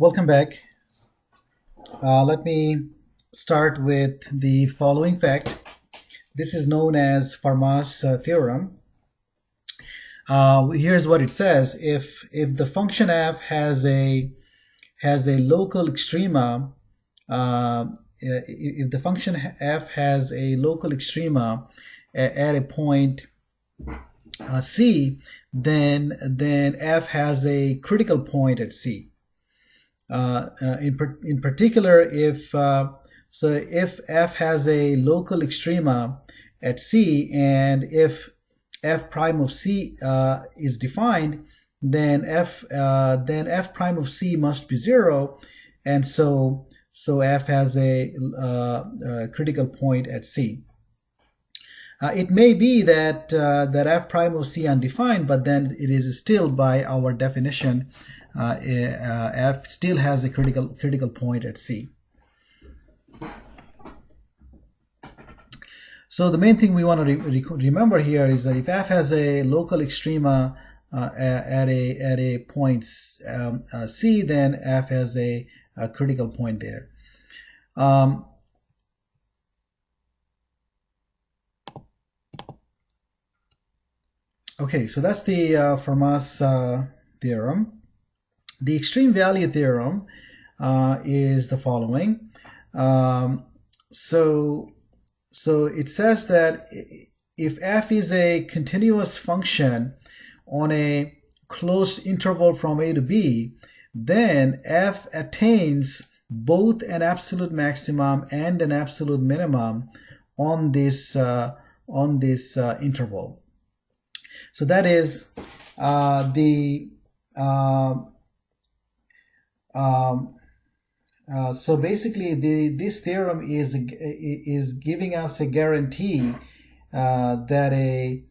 Welcome back. Let me start with the following fact. This is known as Fermat's theorem. Here's what it says: if the function f has a local extrema, if the function f has a local extrema at a point c, then f has a critical point at c. In particular, if f has a local extrema at c, and if f prime of c is defined, then f prime of c must be 0, and so f has a critical point at c. It may be that f prime of c undefined, but then it is still, by our definition, f still has a critical point at c. So the main thing we want to remember here is that if f has a local extrema at a point c, then f has a critical point there. Okay, so that's the Fermat's theorem. The extreme value theorem is the following. So it says that if f is a continuous function on a closed interval from a to b, then f attains both an absolute maximum and an absolute minimum on this interval. So that is so basically this theorem is giving us a guarantee that a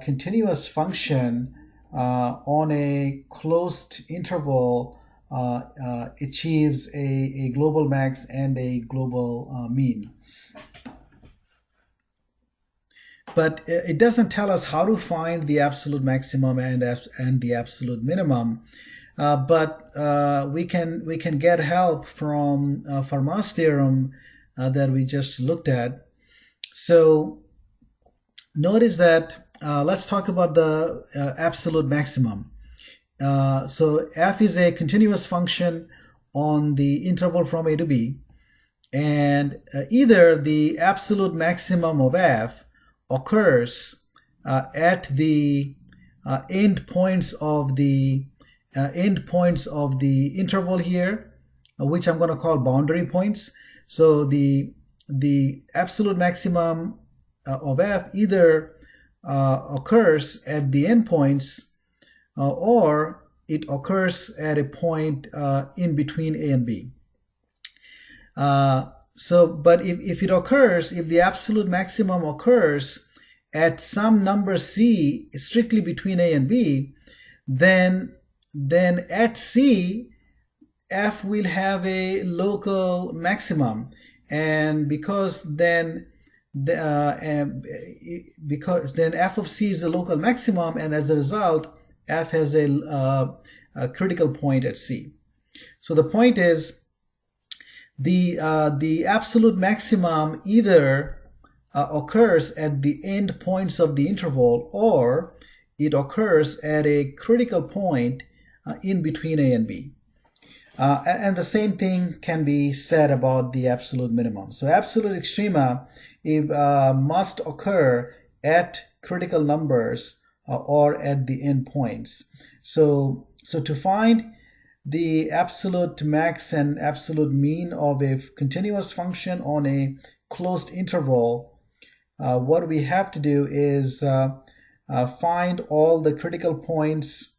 continuous function on a closed interval achieves a global max and a global mean. But it doesn't tell us how to find the absolute maximum and the absolute minimum. But we can get help from Fermat's theorem that we just looked at. So notice that let's talk about the absolute maximum. So f is a continuous function on the interval from a to b, and either the absolute maximum of f occurs at the end points of the interval here, which I'm going to call boundary points. So the absolute maximum of f either occurs at the endpoints or it occurs at a point in between a and b. But if it occurs, if the absolute maximum occurs at some number c strictly between a and b, then at c f will have a local maximum, and because then f of c is the local maximum, and as a result f has a critical point at c. So the point is the absolute maximum either occurs at the end points of the interval, or it occurs at a critical point in between a and b. And the same thing can be said about the absolute minimum. So absolute extrema must occur at critical numbers or at the end points. So to find the absolute max and absolute mean of a continuous function on a closed interval, what we have to do is find all the critical points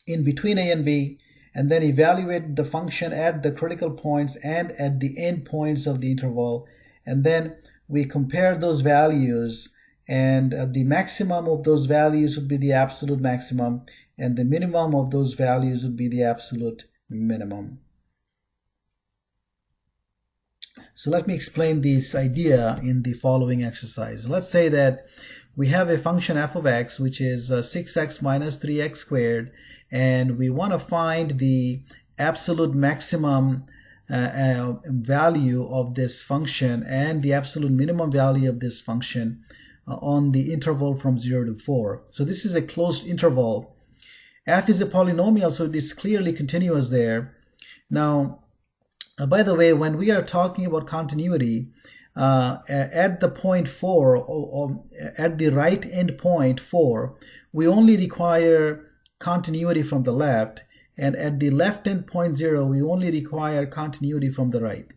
in between a and b, and then evaluate the function at the critical points and at the end points of the interval, and then we compare those values, and the maximum of those values would be the absolute maximum, and the minimum of those values would be the absolute minimum. So let me explain this idea in the following exercise. Let's say that we have a function f of x, which is 6x minus 3x squared, and we want to find the absolute maximum value of this function and the absolute minimum value of this function on the interval from 0 to 4. So this is a closed interval. F is a polynomial, so it's clearly continuous there. Now, by the way, when we are talking about continuity, at the point 4, or at the right end point 4, we only require continuity from the left, and at the left end point 0, we only require continuity from the right.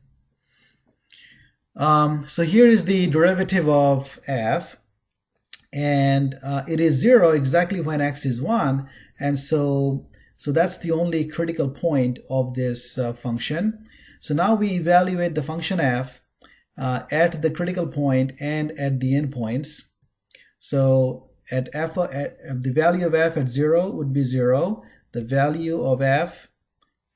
So here is the derivative of f, and it is 0 exactly when x is 1, and so that's the only critical point of this function. So now we evaluate the function f at the critical point and at the endpoints. So at the value of f at 0 would be 0. The value of f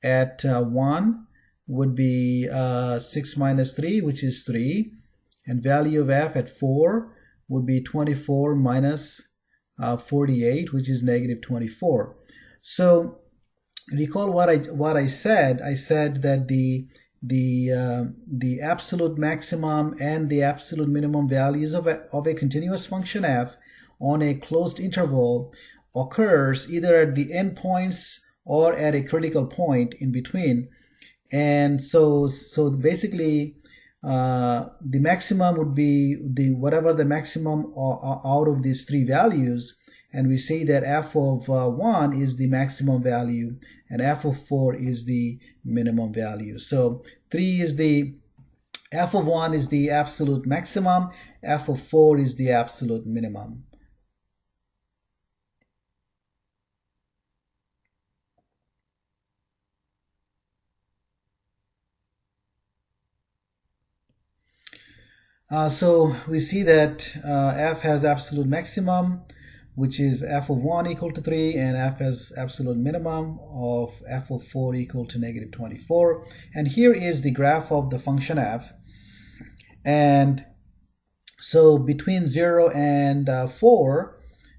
at 1 would be 6 minus 3, which is 3. And value of f at 4 would be 24 minus 48, which is negative 24. So recall what I said. I said that the absolute maximum and the absolute minimum values of a continuous function f on a closed interval occurs either at the endpoints or at a critical point in between. And so basically the maximum would be whatever the maximum out of these three values, and we say that f of 1 is the maximum value and f of 4 is the minimum value. So f of 1 is the absolute maximum, f of 4 is the absolute minimum. So we see that f has absolute maximum, which is f of 1 equal to 3, and f has absolute minimum of f of 4 equal to negative 24. And here is the graph of the function f. And so between 0 and 4,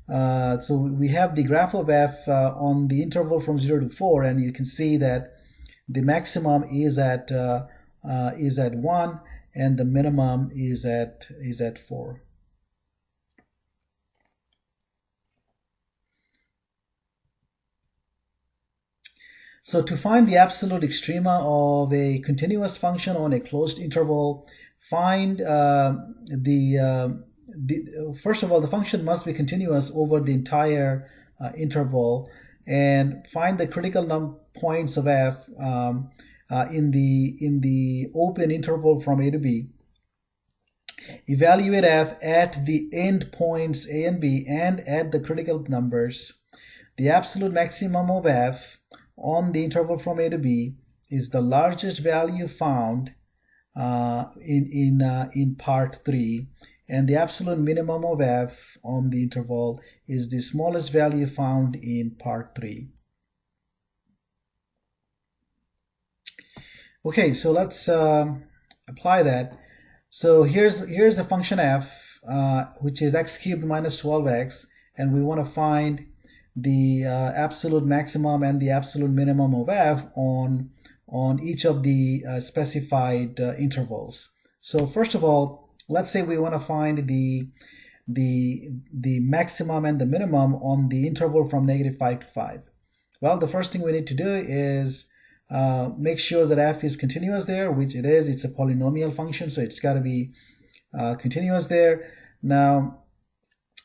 so we have the graph of f on the interval from 0 to 4, and you can see that the maximum is at 1, and the minimum is at 4. So to find the absolute extrema of a continuous function on a closed interval, find first of all, the function must be continuous over the entire interval, and find the critical points of f in the open interval from a to b. Evaluate f at the end points a and b and at the critical numbers. The absolute maximum of f on the interval from a to b is the largest value found in part 3, and the absolute minimum of f on the interval is the smallest value found in part 3. Okay, so let's apply that. So here's a function f, which is x cubed minus 12x, and we want to find the absolute maximum and the absolute minimum of f on each of the specified intervals. So first of all, let's say we want to find the maximum and the minimum on the interval from negative 5 to 5. Well, the first thing we need to do is make sure that f is continuous there, which it is. It's a polynomial function, so it's got to be continuous there. Now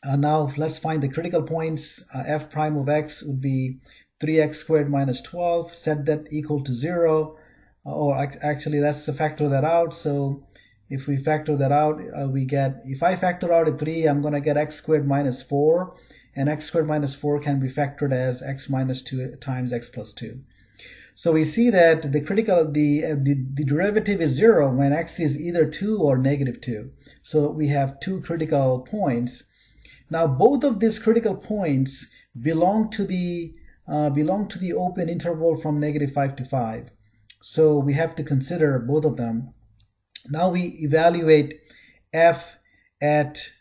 let's find the critical points. F prime of x would be 3x squared minus 12. Set that equal to 0, or actually let's factor that out. So if we factor that out, we get, if I factor out a 3, I'm going to get x squared minus 4, and x squared minus 4 can be factored as x minus 2 times x plus 2. So we see that the derivative is 0 when x is either 2 or negative 2. So we have two critical points. Now both of these critical points belong to the open interval from negative 5 to 5. So we have to consider both of them. Now we evaluate f at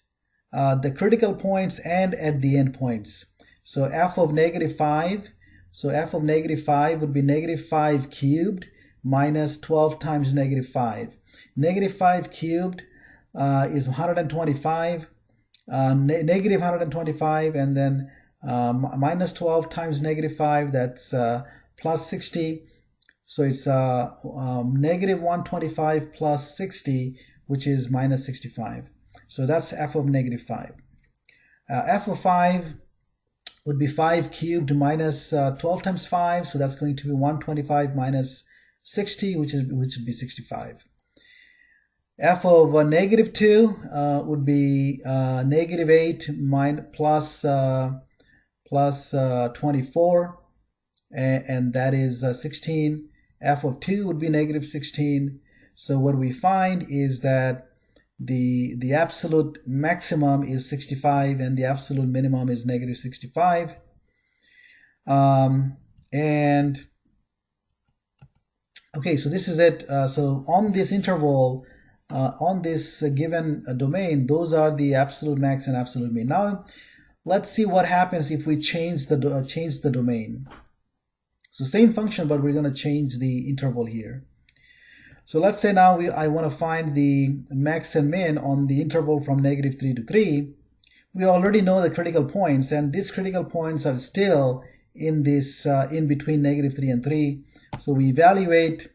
the critical points and at the end points. So f of negative 5, So f of negative 5 would be negative 5 cubed minus 12 times negative 5. Negative 5 cubed is 125, negative 125, and then minus 12 times negative 5, that's plus 60. So it's negative 125 plus 60, which is minus 65. So that's f of negative 5. F of 5 would be 5 cubed minus 12 times 5, so that's going to be 125 minus 60, which would be 65. F of negative 2 would be negative 8 plus 24, and that is 16. F of 2 would be negative 16. So what we find is that the absolute maximum is 65 and the absolute minimum is negative 65. And okay, so this is it. So on this interval, on this given domain, those are the absolute max and absolute min. Now let's see what happens if we change the domain. So same function, but we're going to change the interval here. So let's say now I want to find the max and min on the interval from negative 3 to 3. We already know the critical points, and these critical points are still in this in between negative 3 and 3. So we evaluate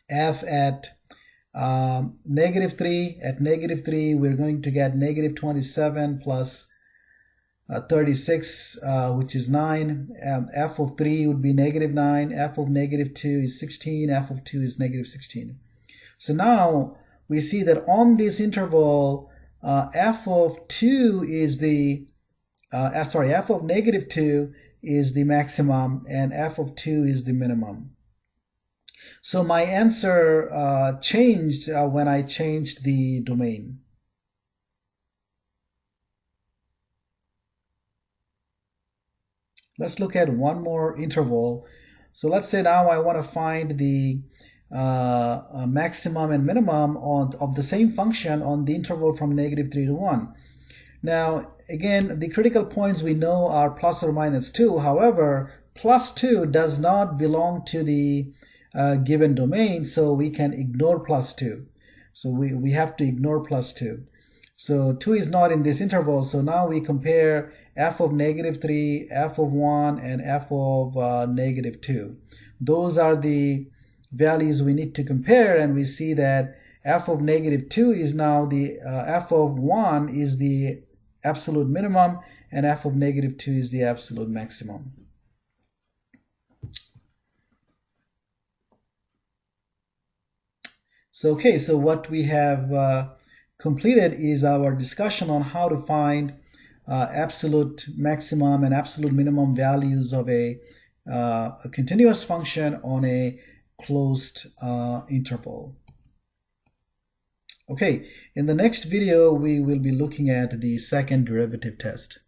f at negative 3. At negative 3, we're going to get negative 27 plus 36, which is 9. F of 3 would be negative 9. F of negative 2 is 16. F of 2 is negative 16. So now we see that on this interval, f of 2 is the f of negative 2 is the maximum, and f of 2 is the minimum. So my answer changed when I changed the domain. Let's look at one more interval. So let's say now I want to find the maximum and minimum of the same function on the interval from negative 3 to 1. Now, again, the critical points we know are plus or minus 2. However, plus 2 does not belong to the given domain, so we can ignore plus 2. So we have to ignore plus 2. So 2 is not in this interval, so now we compare f of negative 3, f of 1, and f of negative 2. Those are the values we need to compare, and we see that f of negative 2 is now the f of 1 is the absolute minimum, and f of negative 2 is the absolute maximum. So okay, so what we have completed is our discussion on how to find absolute maximum and absolute minimum values of a continuous function on a closed interval. Okay, in the next video we will be looking at the second derivative test.